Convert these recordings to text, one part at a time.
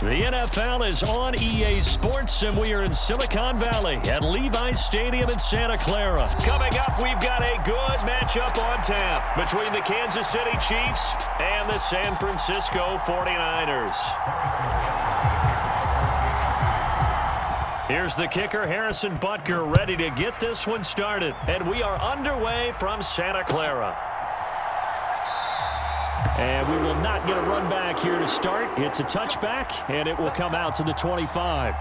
The NFL is on EA Sports, and we are in Silicon Valley at Levi's Stadium in Santa Clara. Coming up, we've got a good matchup on tap between the Kansas City Chiefs and the San Francisco 49ers. Here's the kicker, Harrison Butker, ready to get this one started. And we are underway from Santa Clara. And we will not get a run back here to start. It's a touchback, and it will come out to the 25.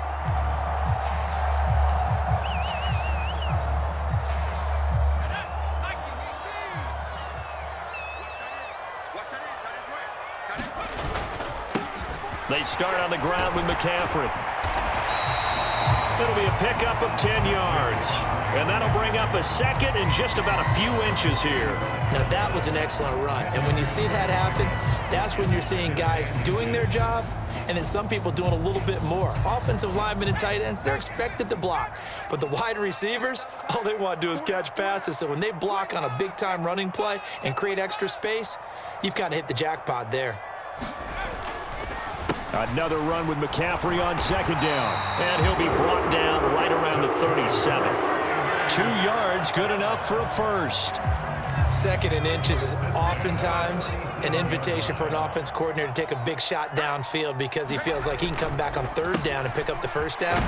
They start on the ground with McCaffrey. It'll be a pickup of 10 yards. And that'll bring up a second and just about a few inches here. Now, that was an excellent run. And when you see that happen, that's when you're seeing guys doing their job and then some people doing a little bit more. Offensive linemen and tight ends, they're expected to block. But the wide receivers, all they want to do is catch passes. So when they block on a big-time running play and create extra space, you've kind of hit the jackpot there. Another run with McCaffrey on second down. And he'll be brought down right around the 37. 2 yards, good enough for a first. Second and inches is oftentimes an invitation for an offense coordinator to take a big shot downfield because he feels like he can come back on third down and pick up the first down.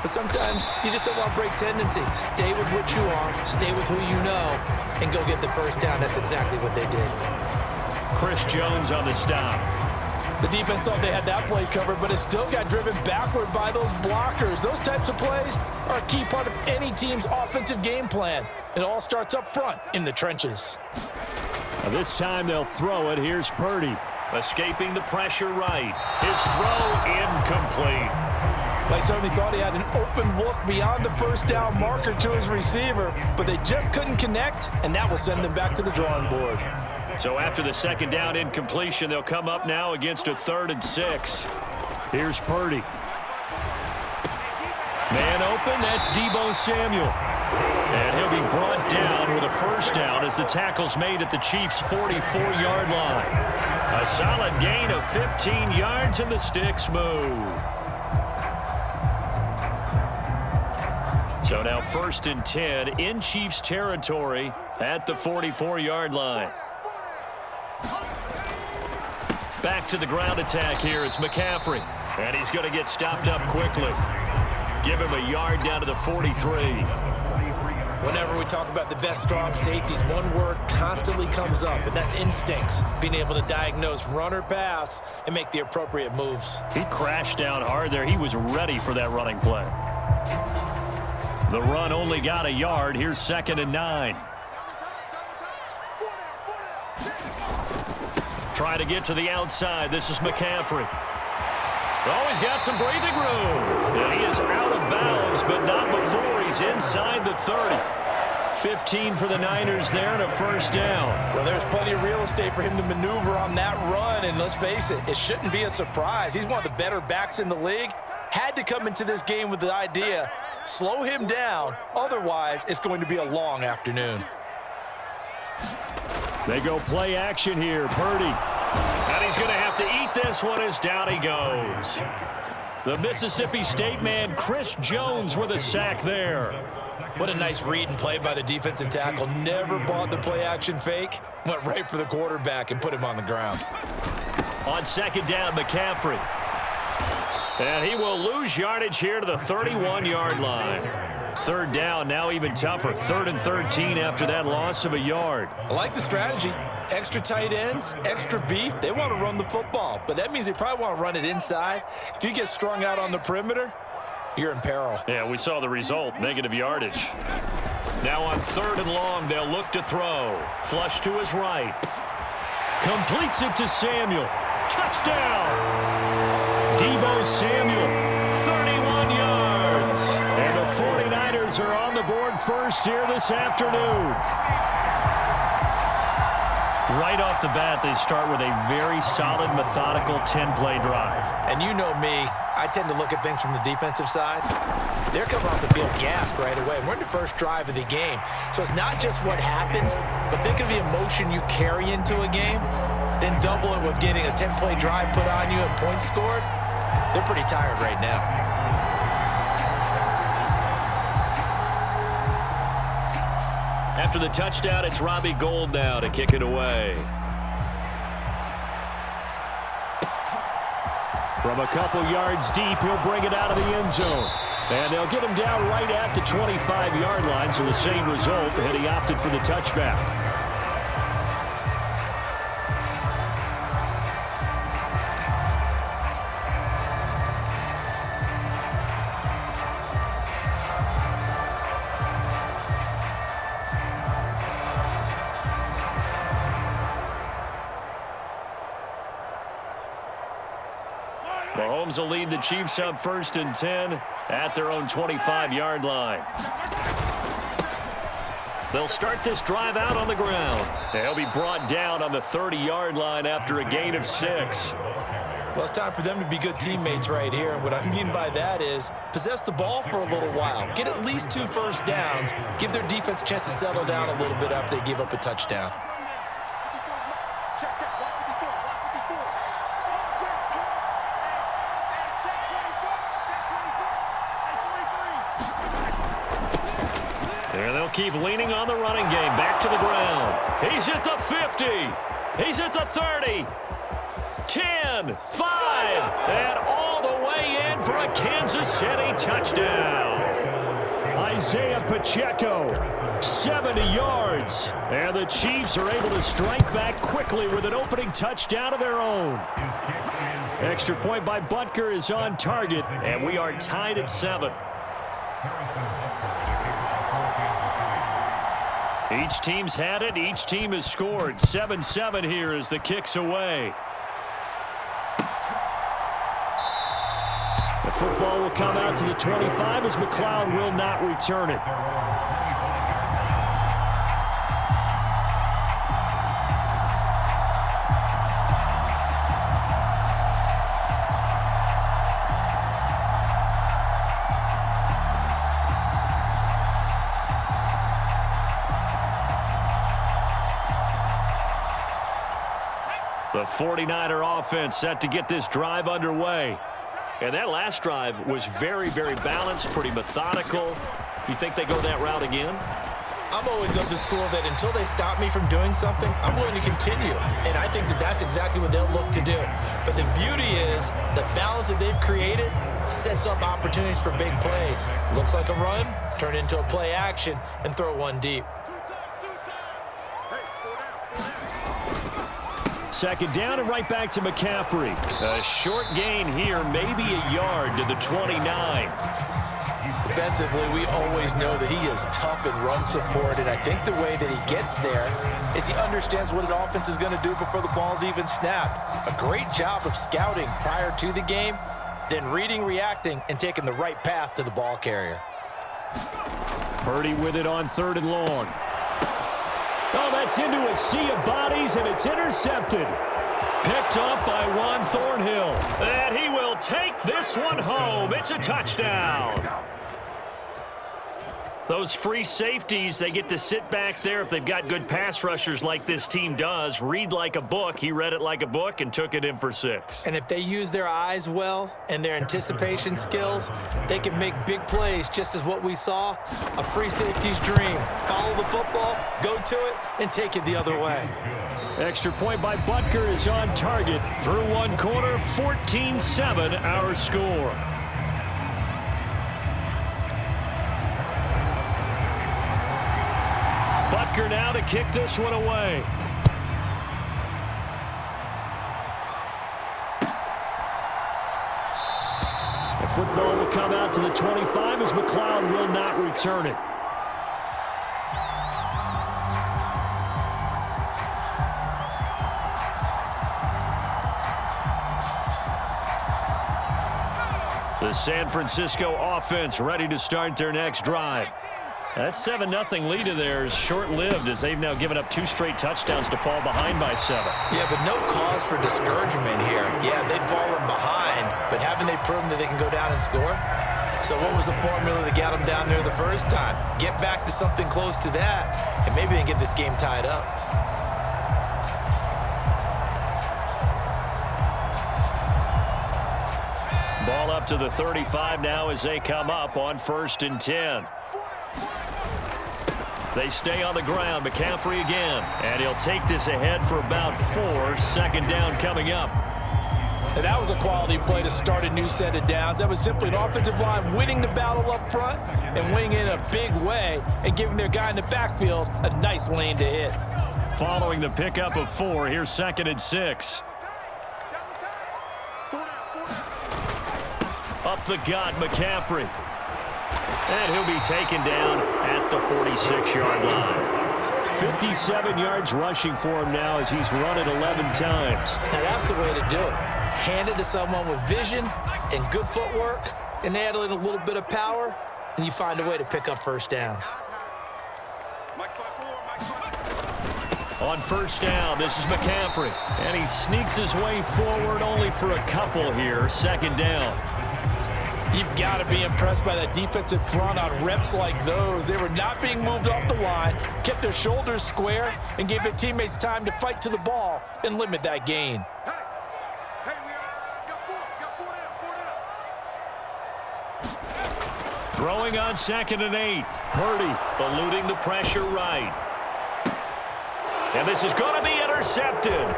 But sometimes you just don't want to break tendency. Stay with what you are, stay with who you know, and go get the first down. That's exactly what they did. Chris Jones on the stop. The defense thought they had that play covered, but it still got driven backward by those blockers. Those types of plays are a key part of any team's offensive game plan. It all starts up front in the trenches. This time they'll throw it. Here's Purdy. Escaping the pressure right. His throw incomplete. They certainly thought he had an open look beyond the first down marker to his receiver, but they just couldn't connect, and that will send them back to the drawing board. So after the second down incompletion, they'll come up now against a 3rd and 6. Here's Purdy. Man open, that's Deebo Samuel. And he'll be brought down with a first down as the tackle's made at the Chiefs' 44-yard line. A solid gain of 15 yards and the sticks move. So now 1st and 10 in Chiefs territory at the 44-yard line. Back to the ground attack here. It's McCaffrey. And he's going to get stopped up quickly. Give him a yard down to the 43. Whenever we talk about the best strong safeties, one word constantly comes up, and that's instincts. Being able to diagnose run or pass and make the appropriate moves. He crashed down hard there. He was ready for that running play. The run only got a yard. Here's 2nd and 9. Try to get to the outside. This is McCaffrey. Oh, he's got some breathing room. And he is out of bounds, but not before he's inside the 30. 15 for the Niners there and a first down. Well, there's plenty of real estate for him to maneuver on that run, and let's face it, it shouldn't be a surprise. He's one of the better backs in the league. Had to come into this game with the idea, slow him down, otherwise it's going to be a long afternoon. They go play action here. Purdy. And he's going to have to eat this one as down he goes. The Mississippi State man, Chris Jones, with a sack there. What a nice read and play by the defensive tackle. Never bought the play action fake. Went right for the quarterback and put him on the ground. On second down, McCaffrey. And he will lose yardage here to the 31-yard line. 3rd down, now even tougher. 3rd and 13 after that loss of a yard. I like the strategy. Extra tight ends, extra beef. They want to run the football, but that means they probably want to run it inside. If you get strung out on the perimeter, you're in peril. Yeah, we saw the result, negative yardage. Now on 3rd and long, they'll look to throw. Flush to his right. Completes it to Samuel. Touchdown! Deebo Samuel, 31 yards. And the 49ers are on the board first here this afternoon. Right off the bat, they start with a very solid, methodical 10-play drive. And you know me, I tend to look at things from the defensive side. They're coming off the field gassed right away. We're in the first drive of the game. So it's not just what happened, but think of the emotion you carry into a game, then double it with getting a 10-play drive put on you and points scored. They're pretty tired right now. After the touchdown, it's Robbie Gould now to kick it away. From a couple yards deep, he'll bring it out of the end zone. And they'll get him down right at the 25-yard line, so the same result, and he opted for the touchback. Mahomes will lead the Chiefs up 1st and 10 at their own 25-yard line. They'll start this drive out on the ground. They'll be brought down on the 30-yard line after a gain of 6. Well, it's time for them to be good teammates right here. And what I mean by that is possess the ball for a little while. Get at least 2 first downs. Give their defense a chance to settle down a little bit after they give up a touchdown. There they'll keep leaning on the running game. Back to the ground. He's at the 50. He's at the 30. 10, 5, and all the way in for a Kansas City touchdown. Isaiah Pacheco, 70 yards. And the Chiefs are able to strike back quickly with an opening touchdown of their own. Extra point by Butker is on target, and we are tied at 7. Each team's had it. Each team has scored. 7-7 here as the kick's away. The football will come out to the 25 as McLeod will not return it. The 49er offense set to get this drive underway. And that last drive was very, very balanced, pretty methodical. You think they go that route again? I'm always of the school that until they stop me from doing something, I'm willing to continue. And I think that that's exactly what they'll look to do. But the beauty is the balance that they've created sets up opportunities for big plays. Looks like a run, turn it into a play action, and throw one deep. Second down and right back to McCaffrey. A short gain here, maybe a yard to the 29. Defensively, we always know that he is tough in run support, and I think the way that he gets there is he understands what an offense is going to do before the ball's even snapped. A great job of scouting prior to the game, then reading, reacting, and taking the right path to the ball carrier. Purdy with it on 3rd and long. Oh, that's into a sea of bodies, and it's intercepted. Picked up by Juan Thornhill. And he will take this one home. It's a touchdown. Those free safeties, they get to sit back there if they've got good pass rushers like this team does. Read like a book. He read it like a book and took it in for 6. And if they use their eyes well and their anticipation skills, they can make big plays, just as what we saw. A free safety's dream. Follow the football, go to it, and take it the other way. Extra point by Butker is on target. Through one quarter, 14-7 our score. Butker now to kick this one away. The football will come out to the 25 as McLeod will not return it. The San Francisco offense ready to start their next drive. That 7-0 lead of theirs short-lived as they've now given up 2 straight touchdowns to fall behind by 7. Yeah, but no cause for discouragement here. Yeah, they've fallen behind, but haven't they proven that they can go down and score? So what was the formula that got them down there the first time? Get back to something close to that, and maybe they can get this game tied up. Ball up to the 35 now as they come up on 1st and 10. They stay on the ground. McCaffrey again. And he'll take this ahead for about 4. 2nd down coming up. And that was a quality play to start a new set of downs. That was simply an offensive line winning the battle up front and winning it in a big way and giving their guy in the backfield a nice lane to hit. Following the pickup of 4, here's 2nd and 6. Up the gut, McCaffrey. And he'll be taken down at the 46-yard line. 57 yards rushing for him now as he's run it 11 times. Now that's the way to do it. Hand it to someone with vision and good footwork and add in a little bit of power, and you find a way to pick up 1st downs. On 1st down, this is McCaffrey. And he sneaks his way forward only for a couple here. 2nd down. You've got to be impressed by that defensive front on reps like those. They were not being moved off the line, kept their shoulders square, and gave their teammates time to fight to the ball and limit that gain. Throwing on 2nd and 8. Purdy eluding the pressure right. And this is going to be intercepted.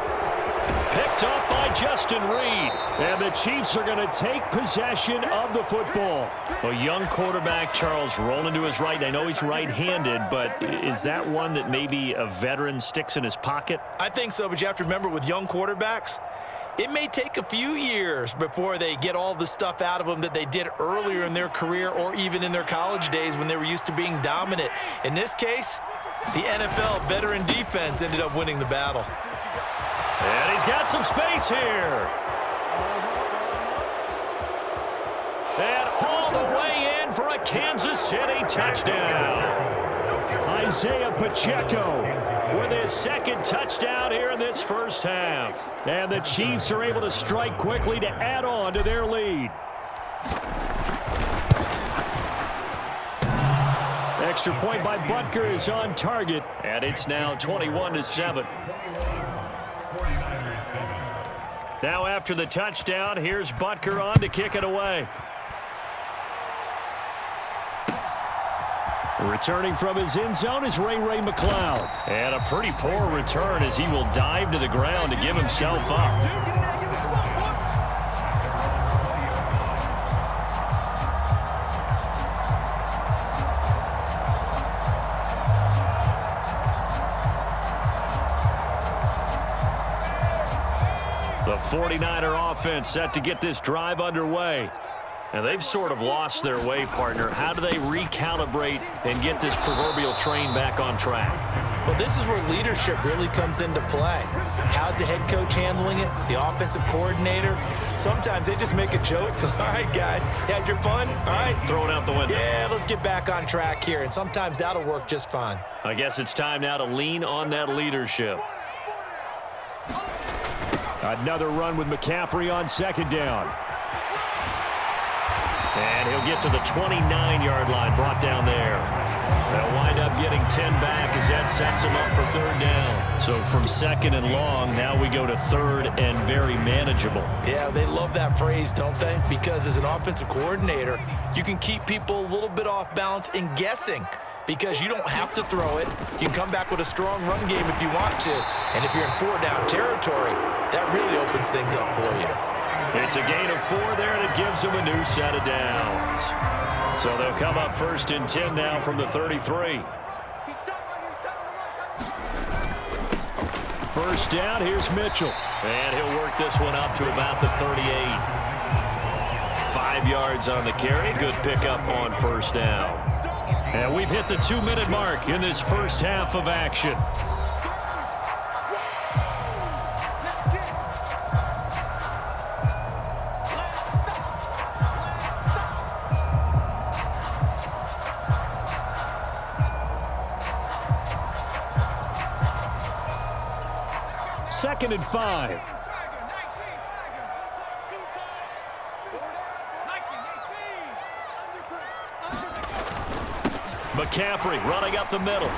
Picked up by Justin Reed. And the Chiefs are going to take possession of the football. A young quarterback, Charles, rolling to his right. I know he's right-handed, but is that one that maybe a veteran sticks in his pocket? I think so, but you have to remember with young quarterbacks, it may take a few years before they get all the stuff out of them that they did earlier in their career or even in their college days when they were used to being dominant. In this case, the NFL veteran defense ended up winning the battle. And he's got some space here. And all the way in for a Kansas City touchdown. Isaiah Pacheco with his 2nd touchdown here in this 1st half. And the Chiefs are able to strike quickly to add on to their lead. Extra point by Butker is on target, and it's now 21-7. Now after the touchdown, here's Butker on to kick it away. Returning from his end zone is Ray McCloud. And a pretty poor return as he will dive to the ground to give himself up. The 49er offense set to get this drive underway. And they've sort of lost their way, partner. How do they recalibrate and get this proverbial train back on track? Well, this is where leadership really comes into play. How's the head coach handling it? The offensive coordinator? Sometimes they just make a joke. All right, guys, you had your fun? All right. Throw it out the window. Yeah, let's get back on track here. And sometimes that'll work just fine. I guess it's time now to lean on that leadership. Another run with McCaffrey on 2nd down. And he'll get to the 29-yard line, brought down there. They'll wind up getting 10 back as that sets him up for 3rd down. So from 2nd and long, now we go to 3rd and very manageable. Yeah, they love that phrase, don't they? Because as an offensive coordinator, you can keep people a little bit off balance and guessing because you don't have to throw it. You can come back with a strong run game if you want to. And if you're in 4-down territory, that really opens things up for you. It's a gain of 4 there, and it gives them a new set of downs. So they'll come up 1st and 10 now from the 33. 1st down, here's Mitchell. And he'll work this one up to about the 38. 5 yards on the carry. Good pickup on 1st down. And we've hit the 2-minute mark in this 1st half of action. Second and 5. McCaffrey running up the middle.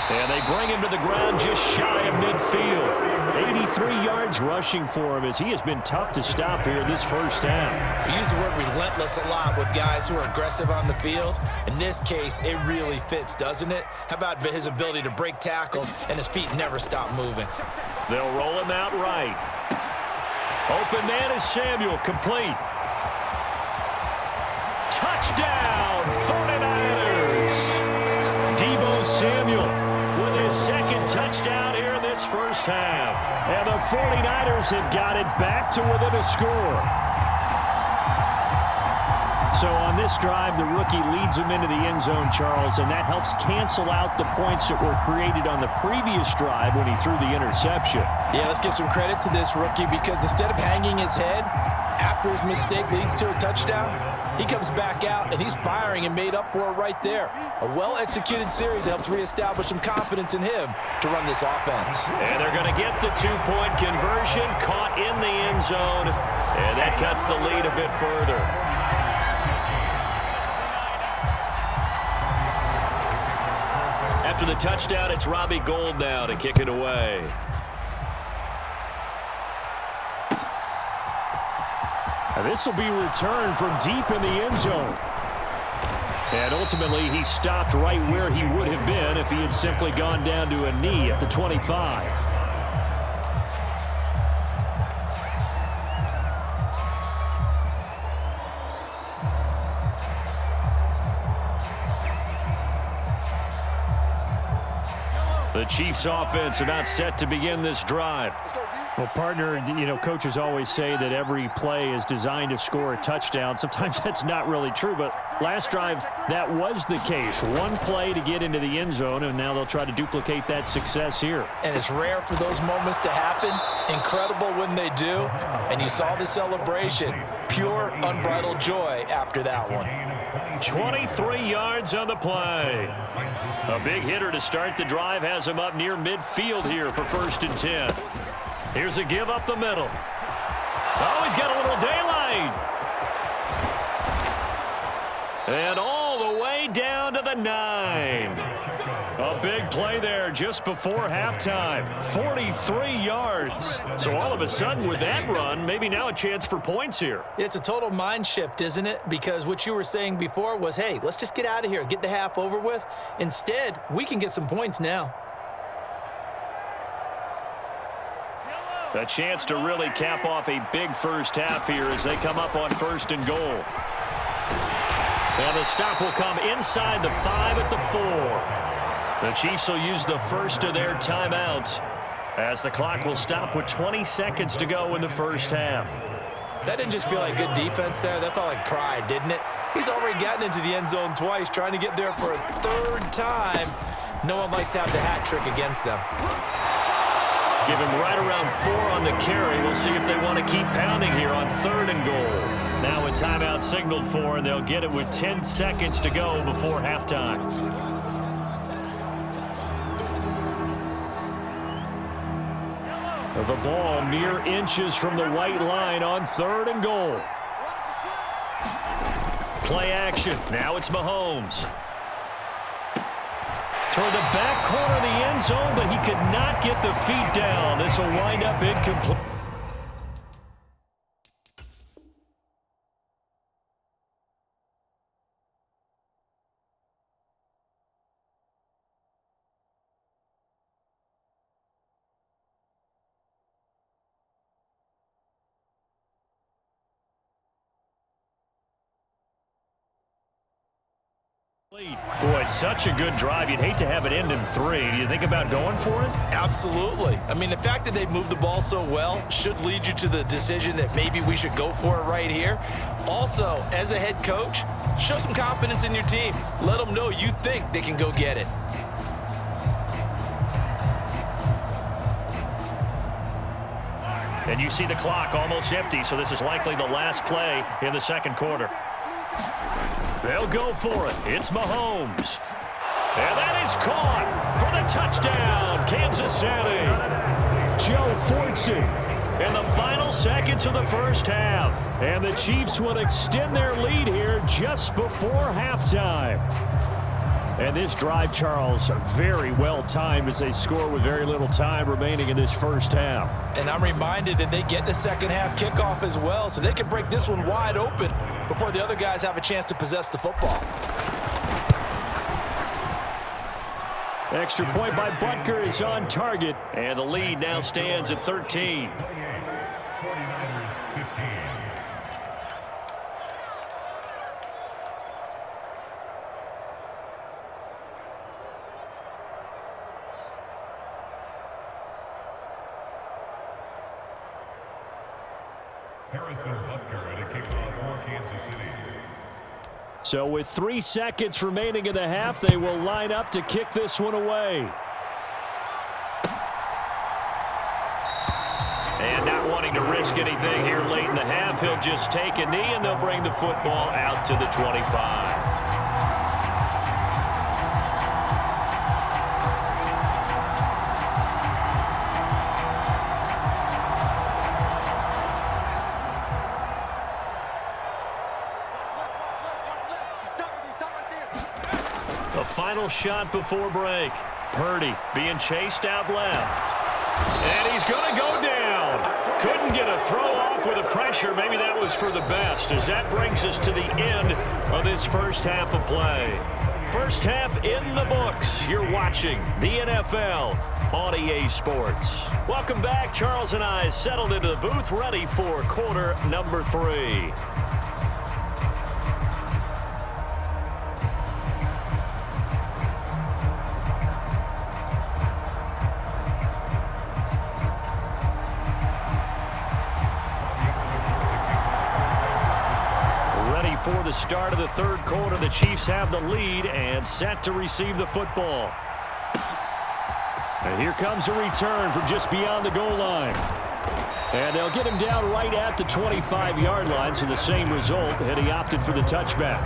And they bring him to the ground just shy of midfield. 83 yards rushing for him as he has been tough to stop here this first half. We use the word relentless a lot with guys who are aggressive on the field. In this case, it really fits, doesn't it? How about his ability to break tackles and his feet never stop moving? They'll roll him out right. Open man is Samuel, complete. Touchdown, 49ers. Deebo Samuel with his second touchdown here in this first half. And the 49ers have got it back to within a score. So on this drive, the rookie leads them into the end zone, Charles, and that helps cancel out the points that were created on the previous drive when he threw the interception. Yeah, let's give some credit to this rookie because instead of hanging his head after his mistake leads to a touchdown, he comes back out and he's firing and made up for it right there. A well-executed series helps reestablish some confidence in him to run this offense. And they're going to get the two-point conversion, caught in the end zone, and that cuts the lead a bit further. After the touchdown, it's Robbie Gould now to kick it away. This will be returned from deep in the end zone. And ultimately, he stopped right where he would have been if he had simply gone down to a knee at the 25. The Chiefs offense about set to begin this drive. Well, partner, you know, coaches always say that every play is designed to score a touchdown. Sometimes that's not really true, but last drive, that was the case. One play to get into the end zone, and now they'll try to duplicate that success here. And it's rare for those moments to happen. Incredible when they do. And you saw the celebration. Pure, unbridled joy after that one. 23 yards on the play. A big hitter to start the drive has him up near midfield here for 1st and 10. Here's a give up the middle. Oh, he's got a little daylight. And all the way down to the 9. A big play there just before halftime. 43 yards. So all of a sudden with that run, maybe now a chance for points here. It's a total mind shift, isn't it? Because what you were saying before was, hey, let's just get out of here, get the half over with. Instead, we can get some points now. A chance to really cap off a big first half here as they come up on 1st and goal. And the stop will come inside the 5 at the 4. The Chiefs will use the first of their timeouts as the clock will stop with 20 seconds to go in the first half. That didn't just feel like good defense there. That felt like pride, didn't it? He's already gotten into the end zone twice, trying to get there for a 3rd time. No one likes to have the hat trick against them. Give him right around 4 on the carry. We'll see if they want to keep pounding here on 3rd and goal. Now a timeout signaled for, and they'll get it with 10 seconds to go before halftime. The ball mere inches from the white line on 3rd and goal. Play action. Now it's Mahomes. Toward the back corner of the end zone, but he could not get the feet down. This will wind up incomplete. Boy, such a good drive. You'd hate to have it end in 3. Do you think about going for it? Absolutely. I mean, the fact that they moved the ball so well should lead you to the decision that maybe we should go for it right here. Also, as a head coach, show some confidence in your team. Let them know you think they can go get it. And you see the clock almost empty, so this is likely the last play in the 2nd quarter. They'll go for it. It's Mahomes. And that is caught for the touchdown, Kansas City. Joe Fortson in the final seconds of the first half. And the Chiefs will extend their lead here just before halftime. And this drive, Charles, very well timed as they score with very little time remaining in this first half. And I'm reminded that they get the second half kickoff as well, so they can break this one wide open before the other guys have a chance to possess the football. Extra point by Butker is on target. And the lead now stands at 13. So with 3 seconds remaining in the half, they will line up to kick this one away. And not wanting to risk anything here late in the half, he'll just take a knee and they'll bring the football out to the 25. Final shot before break. Purdy being chased out left. And he's going to go down. Couldn't get a throw off with the pressure. Maybe that was for the best, as that brings us to the end of this first half of play. First half in the books. You're watching the NFL on EA Sports. Welcome back. Charles and I settled into the booth, ready for quarter number 3. For the start of the third quarter, the Chiefs have the lead and set to receive the football. And here comes a return from just beyond the goal line. And they'll get him down right at the 25-yard line, so the same result, and he opted for the touchback.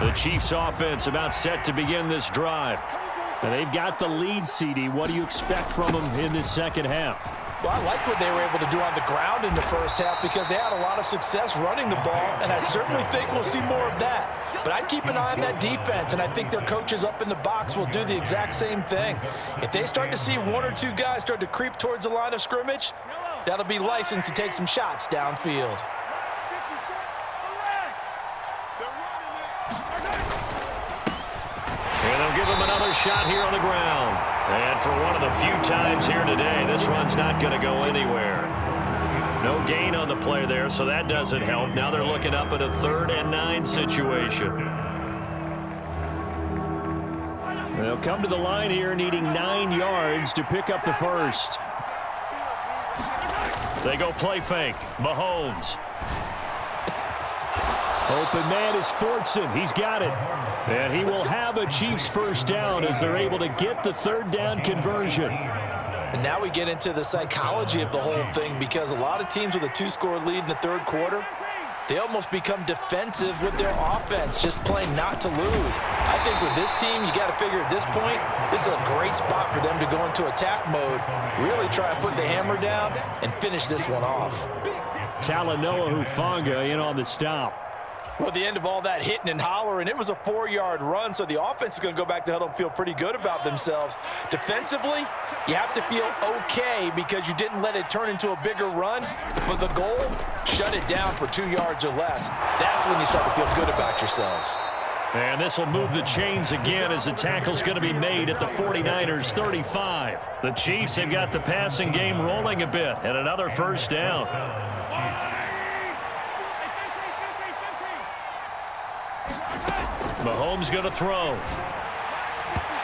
The Chiefs offense about set to begin this drive. And they've got the lead, CD. What do you expect from them in this second half? Well, I like what they were able to do on the ground in the first half because they had a lot of success running the ball, and I certainly think we'll see more of that. But I'd keep an eye on that defense, and I think their coaches up in the box will do the exact same thing. If they start to see 1 or 2 guys start to creep towards the line of scrimmage, that'll be licensed to take some shots downfield. And they'll give him another shot here on the ground. And for one of the few times here today, this run's not going to go anywhere. No gain on the play there, so that doesn't help. Now they're looking up at a 3rd and 9 situation. They'll come to the line here needing 9 yards to pick up the first. They go play fake. Mahomes. Open man is Fortson. He's got it. And he will have a Chiefs first down as they're able to get the 3rd down conversion. And now we get into the psychology of the whole thing because a lot of teams with a 2-score lead in the third quarter, they almost become defensive with their offense, just playing not to lose. I think with this team, you got to figure at this point, this is a great spot for them to go into attack mode, really try to put the hammer down and finish this one off. Talanoa Hufanga in on the stop. Well, the end of all that hitting and hollering, it was a 4-yard run, so the offense is going to go back to huddle and feel pretty good about themselves. Defensively, you have to feel okay because you didn't let it turn into a bigger run, but the goal, shut it down for 2 yards or less. That's when you start to feel good about yourselves. And this will move the chains again as the tackle's going to be made at the 49ers 35. The Chiefs have got the passing game rolling a bit, and another first down. Mahomes going to throw.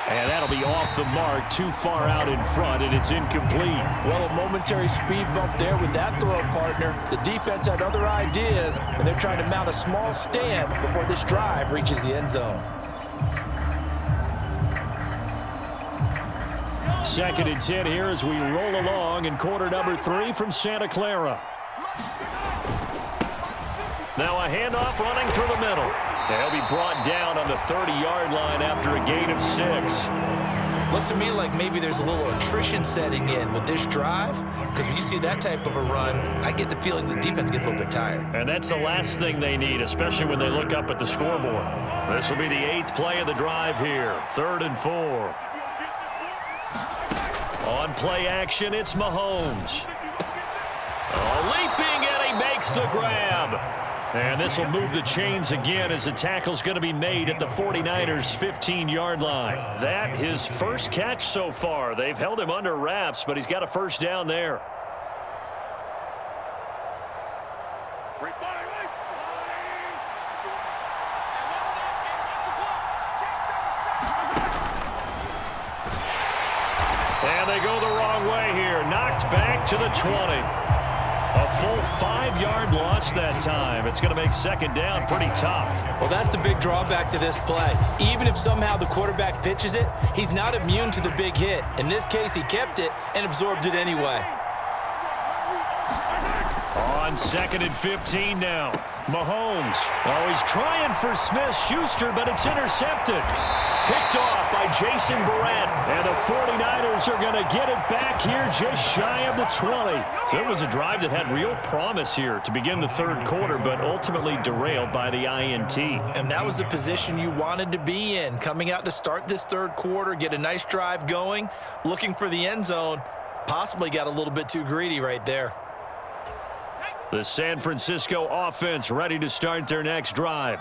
And that'll be off the mark, too far out in front, and it's incomplete. Well, a momentary speed bump there with that throw, partner. The defense had other ideas, and they're trying to mount a small stand before this drive reaches the end zone. 2nd and 10 here as we roll along in quarter number 3 from Santa Clara. Now a handoff running through the middle. They'll be brought down on the 30-yard line after a gain of 6. Looks to me like maybe there's a little attrition setting in with this drive, because when you see that type of a run, I get the feeling the defense getting a little bit tired. And that's the last thing they need, especially when they look up at the scoreboard. This will be the 8th play of the drive here. 3rd and 4. On play action, it's Mahomes. Leaping, and he makes the grab. And this will move the chains again as the tackle's going to be made at the 49ers' 15-yard line. That his first catch so far. They've held him under wraps, but he's got a first down there. And they go the wrong way here. Knocked back to the 20. A full 5-yard loss that time. It's going to make second down pretty tough. Well, that's the big drawback to this play. Even if somehow the quarterback pitches it, he's not immune to the big hit. In this case, he kept it and absorbed it anyway. On 2nd and 15 now. Mahomes. Oh, he's trying for Smith-Schuster, but it's intercepted. Picked off by Jason Verrett. And the 49ers are going to get it back here just shy of the 20. So it was a drive that had real promise here to begin the 3rd quarter, but ultimately derailed by the INT. And that was the position you wanted to be in, coming out to start this 3rd quarter, get a nice drive going, looking for the end zone. Possibly got a little bit too greedy right there. The San Francisco offense ready to start their next drive.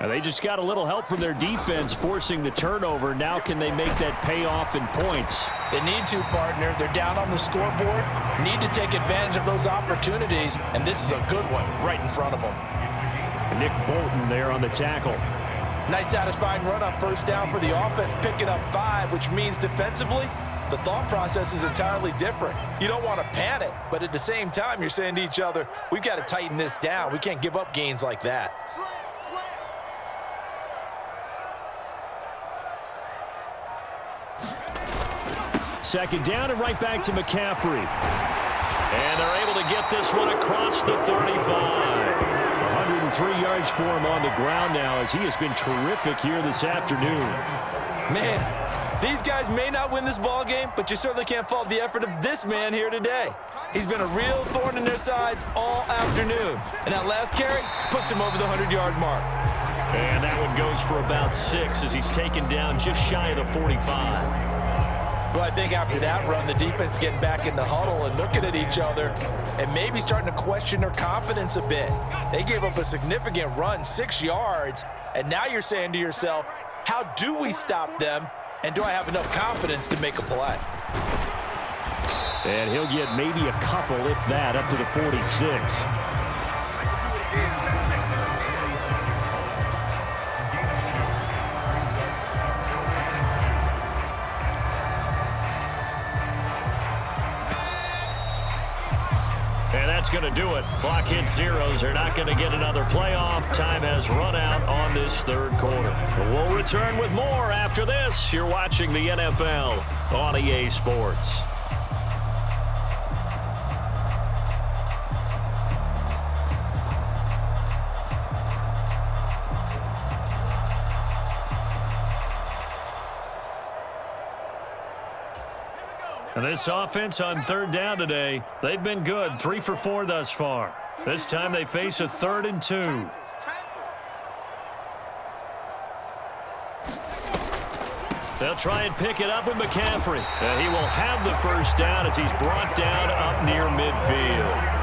And they just got a little help from their defense forcing the turnover. Now can they make that pay off in points? They need to, partner. They're down on the scoreboard. Need to take advantage of those opportunities, and this is a good one right in front of them. Nick Bolton there on the tackle. Nice satisfying run up first down for the offense, picking up 5, which means defensively, the thought process is entirely different. You don't want to panic, but at the same time, you're saying to each other, we've got to tighten this down. We can't give up gains like that. Second down and right back to McCaffrey. And they're able to get this one across the 35. 103 yards for him on the ground now as he has been terrific here this afternoon. Man, these guys may not win this ball game, but you certainly can't fault the effort of this man here today. He's been a real thorn in their sides all afternoon. And that last carry puts him over the 100-yard mark. And that one goes for about 6 as he's taken down just shy of the 45. Well, I think after that run, the defense is getting back in the huddle and looking at each other and maybe starting to question their confidence a bit. They gave up a significant run, 6 yards, and now you're saying to yourself, how do we stop them, and do I have enough confidence to make a play? And he'll get maybe a couple, if that, up to the 46. And that's going to do it. Clock hits zeros. They're not going to get another playoff. Time has run out on this 3rd quarter. We'll return with more after this. You're watching the NFL on EA Sports. And this offense on 3rd down today, they've been good. 3 for 4 thus far. This time they face a 3rd and 2. They'll try and pick it up with McCaffrey. And he will have the first down as he's brought down up near midfield.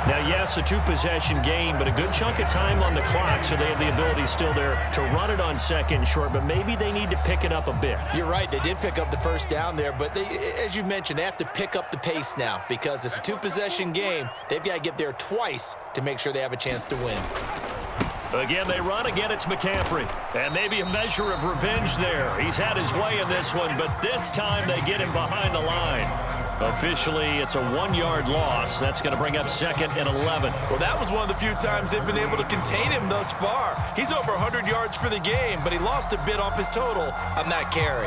Now, yes, a 2-possession game, but a good chunk of time on the clock, so they have the ability still there to run it on 2nd and short, but maybe they need to pick it up a bit. You're right. They did pick up the first down there, but they, as you mentioned, they have to pick up the pace now because it's a 2-possession game. They've got to get there twice to make sure they have a chance to win. Again, they run. Again, it's McCaffrey. And maybe a measure of revenge there. He's had his way in this one, but this time they get him behind the line. Officially, it's a 1-yard loss. That's going to bring up 2nd and 11. Well, that was one of the few times they've been able to contain him thus far. He's over 100 yards for the game, but he lost a bit off his total on that carry.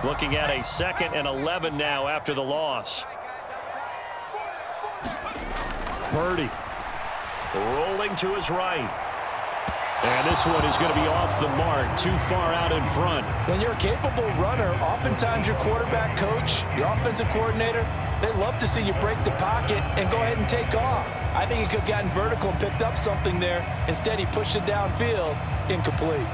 Looking at a 2nd and 11 now after the loss. Purdy. Rolling to his right. And this one is going to be off the mark, too far out in front. When you're a capable runner, oftentimes your quarterback coach, your offensive coordinator, they love to see you break the pocket and go ahead and take off. I think he could have gotten vertical and picked up something there. Instead, he pushed it downfield, incomplete.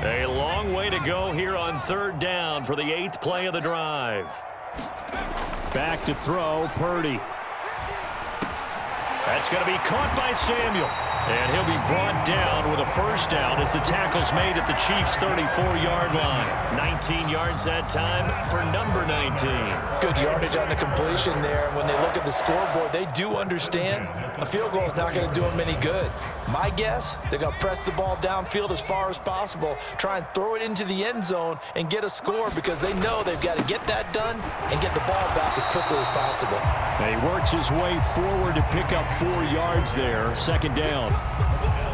A long way to go here on third down for the 8th play of the drive. Back to throw, Purdy. That's going to be caught by Samuel. And he'll be brought down with a first down as the tackle's made at the Chiefs' 34-yard line. 19 yards that time for number 19. Good yardage on the completion there. And when they look at the scoreboard, they do understand a field goal is not going to do them any good. My guess, they're going to press the ball downfield as far as possible, try and throw it into the end zone and get a score because they know they've got to get that done and get the ball back as quickly as possible. And he works his way forward to pick up 4 yards there, second down.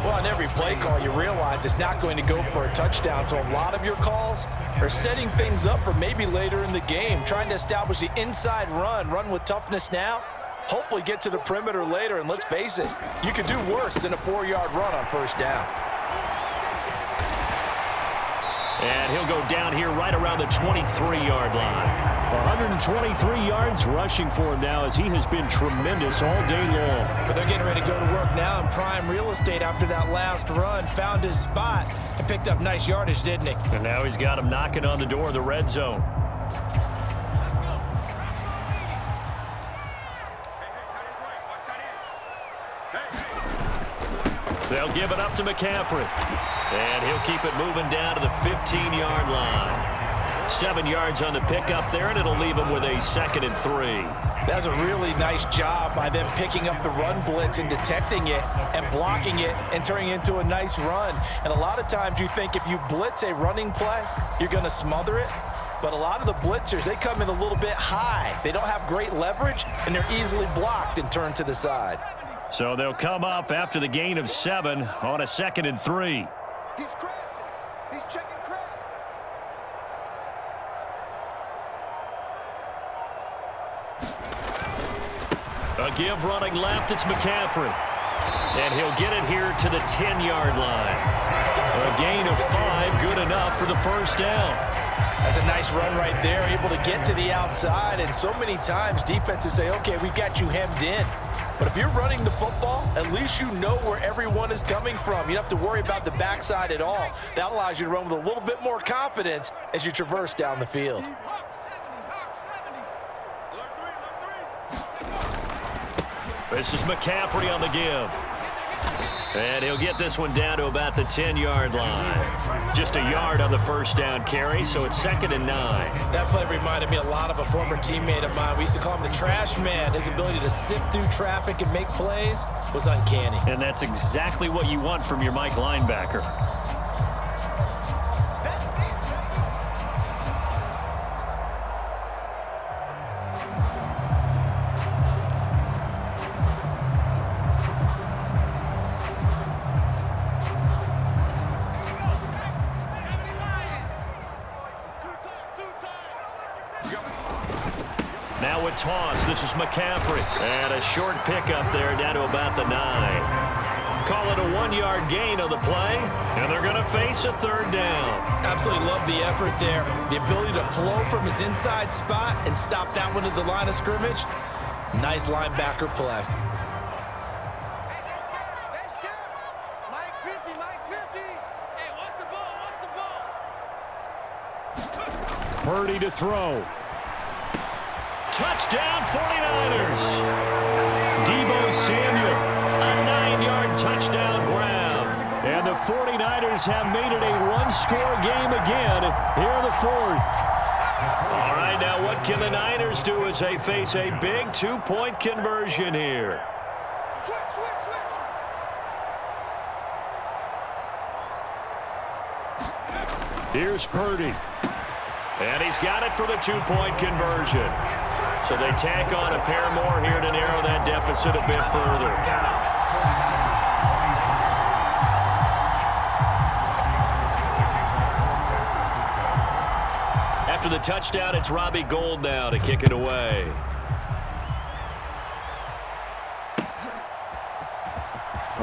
Well, on every play call, you realize it's not going to go for a touchdown, so a lot of your calls are setting things up for maybe later in the game, trying to establish the inside run with toughness now, hopefully get to the perimeter later, and let's face it, you could do worse than a 4-yard run on first down. And he'll go down here right around the 23-yard line. 123 yards rushing for him now as he has been tremendous all day long. But they're getting ready to go to work now in prime real estate after that last run. Found his spot and picked up nice yardage, didn't he? And now he's got him knocking on the door of the red zone. They'll give it up to McCaffrey. And he'll keep it moving down to the 15-yard line. 7 yards on the pickup there, and it'll leave him with a 2nd and 3. That's a really nice job by them picking up the run blitz and detecting it and blocking it and turning it into a nice run. And a lot of times you think if you blitz a running play, you're going to smother it. But a lot of the blitzers, they come in a little bit high. They don't have great leverage, and they're easily blocked and turned to the side. So they'll come up after the gain of 7 on a 2nd and 3. He's crashing. He's checking crash. A give running left, it's McCaffrey. And he'll get it here to the 10-yard line. A gain of 5, good enough for the first down. That's a nice run right there, able to get to the outside. And so many times defenses say, okay, we got you hemmed in. But if you're running the football, at least you know where everyone is coming from. You don't have to worry about the backside at all. That allows you to run with a little bit more confidence as you traverse down the field. This is McCaffrey on the give. And he'll get this one down to about the 10-yard line. Just a yard on the first down carry, so it's 2nd and 9. That play reminded me a lot of a former teammate of mine. We used to call him the trash man. His ability to sift through traffic and make plays was uncanny. And that's exactly what you want from your Mike linebacker. Now a toss. This is McCaffrey. And a short pickup there down to about the 9. Call it a 1-yard gain on the play. And they're going to face a 3rd down. Absolutely love the effort there. The ability to flow from his inside spot and stop that one at the line of scrimmage. Nice linebacker play. Mike 50, Mike 50. Hey, what's the ball? Purdy to throw. Touchdown 49ers. Deebo Samuel, a 9-yard touchdown grab. And the 49ers have made it a one-score game again here in the 4th. All right, now what can the Niners do as they face a big 2-point conversion here? Switch, switch, switch. Here's Purdy. And he's got it for the 2-point conversion. So they tack on a pair more here to narrow that deficit a bit further. After the touchdown, it's Robbie Gould now to kick it away.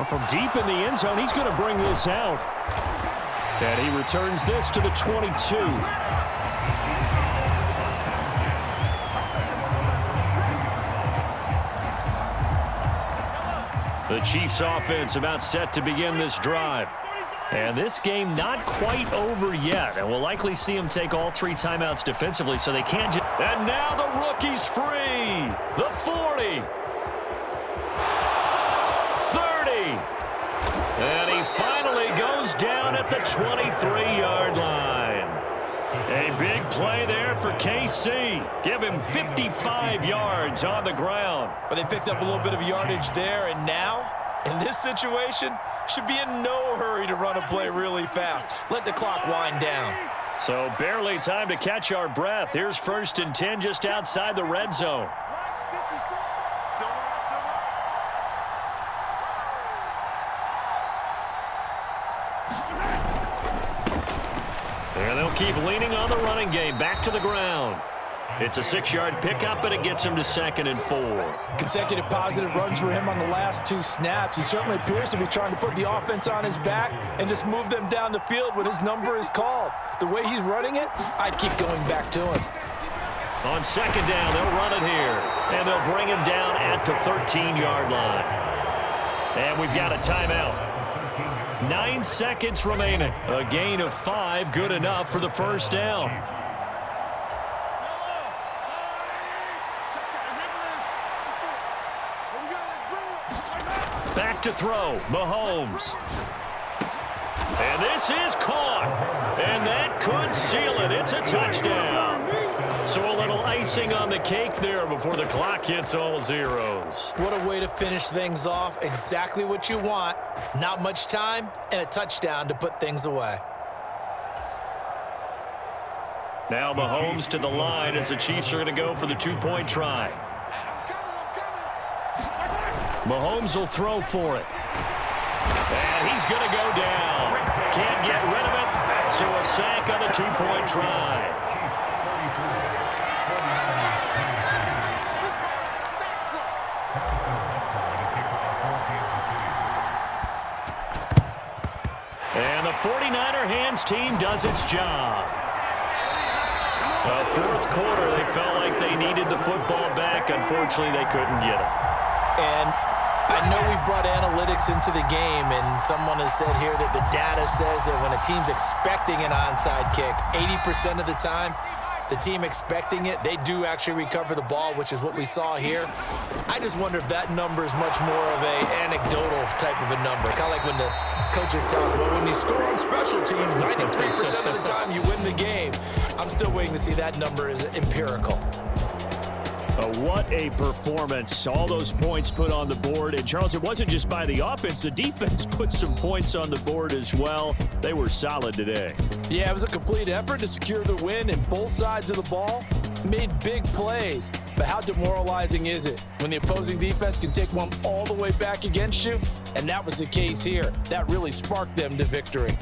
Well, from deep in the end zone, he's going to bring this out. And he returns this to the 22. The Chiefs offense about set to begin this drive. And this game not quite over yet. And we'll likely see him take all 3 timeouts defensively so they can't just... And now the rookie's free. The 40. 30. And he finally goes down at the 23-yard line. A big play there for KC. Give him 55 yards on the ground. But they picked up a little bit of yardage there, and now, in this situation, should be in no hurry to run a play really fast. Let the clock wind down. So barely time to catch our breath. Here's 1st and 10 just outside the red zone. And they'll keep leaning on the running game. Back to the ground. It's a 6-yard pickup, and it gets him to 2nd and 4. Consecutive positive runs for him on the last 2 snaps. He certainly appears to be trying to put the offense on his back and just move them down the field when his number is called. The way he's running it, I'd keep going back to him. On 2nd down, they'll run it here. And they'll bring him down at the 13-yard line. And we've got a timeout. 9 seconds remaining. A gain of 5, good enough for the 1st down. Back to throw, Mahomes. And this is caught. And that could seal it. It's a touchdown. So a little icing on the cake there before the clock hits all zeros. What a way to finish things off. Exactly what you want. Not much time and a touchdown to put things away. Now Mahomes to the line as the Chiefs are going to go for the 2-point try. Mahomes will throw for it. And he's going to go down. Can't get rid of it. So a sack on the 2-point try. And the 49er hands team does its job. The 4th quarter, they felt like they needed the football back. Unfortunately, they couldn't get it. And I know we brought analytics into the game, and someone has said here that the data says that when a team's expecting an onside kick, 80% of the time, the team expecting it, they do actually recover the ball, which is what we saw here. I just wonder if that number is much more of an anecdotal type of a number. Kind of like when the coaches tell us, well, when you score on special teams, 93% of the time you win the game. I'm still waiting to see that number is empirical. What a performance. All those points put on the board. And, Charles, it wasn't just by the offense. The defense put some points on the board as well. They were solid today. Yeah, it was a complete effort to secure the win, and both sides of the ball made big plays. But how demoralizing is it when the opposing defense can take one all the way back against you? And that was the case here. That really sparked them to victory.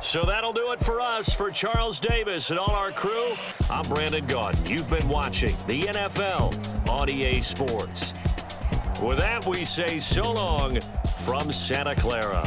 So that'll do it for us. For Charles Davis and all our crew, I'm Brandon Gaudin. You've been watching the NFL on EA Sports. With that, we say so long from Santa Clara.